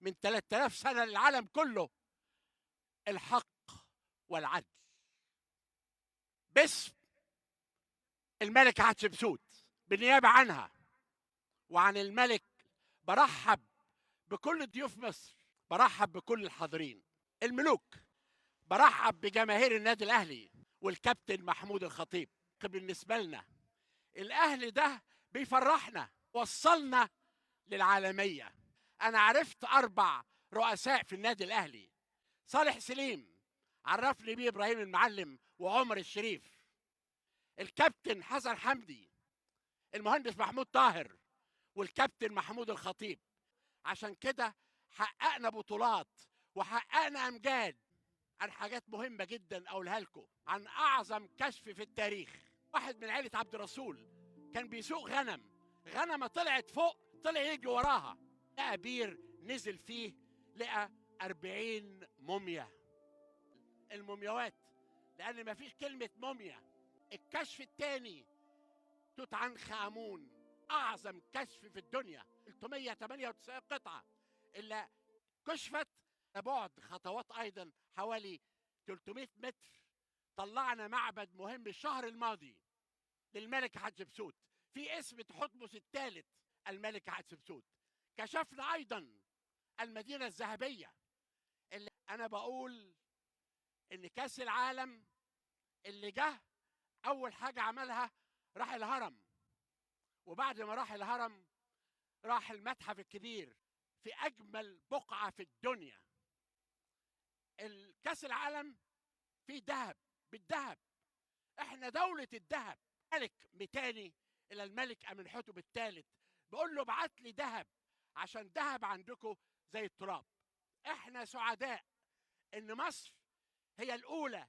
من 3000 سنة للعالم كله، الحق والعدل، باسم الملكة حتشبسوت بالنيابة عنها وعن الملك. برحب بكل ضيوف مصر، برحب بكل الحاضرين الملوك، برحب بجماهير النادي الأهلي والكابتن محمود الخطيب. بالنسبة لنا الأهلي ده بيفرحنا، وصلنا للعالمية. أنا عرفت 4 رؤساء في النادي الأهلي: صالح سليم عرفني بيه إبراهيم المعلم وعمر الشريف، الكابتن حسن حمدي، المهندس محمود طاهر، والكابتن محمود الخطيب. عشان كده حققنا بطولات وحققنا أمجاد. عن حاجات مهمة جدا أقولها لكم، عن أعظم كشف في التاريخ. واحد من عيلة عبد الرسول كان بيسوق غنمة طلعت فوق، طلع يجي وراها، لقى بير نزل فيه، لقى 40 موميا. المومياوات، لأن مفيش كلمة موميا. الكشف الثاني توت عنخ آمون، أعظم كشف في الدنيا، 398 قطعة اللي كشفت بعد خطوات أيضا حوالي 300 متر. طلعنا معبد مهم الشهر الماضي للملكة حتشبسوت في اسم تحتمس الثالث الملكة حتشبسوت. كشفنا أيضا المدينة الذهبية، اللي أنا بقول إن كأس العالم اللي جه أول حاجة عملها راح الهرم، وبعد ما راح الهرم راح المتحف الكبير في أجمل بقعة في الدنيا. الكأس العالم فيه ذهب، بالذهب، احنا دولة الذهب. ملك ميتاني إلى الملك أمنحتب الثالث بقول له ابعت لي ذهب، عشان ذهب عندكم زي التراب. احنا سعداء إن مصر هي الأولى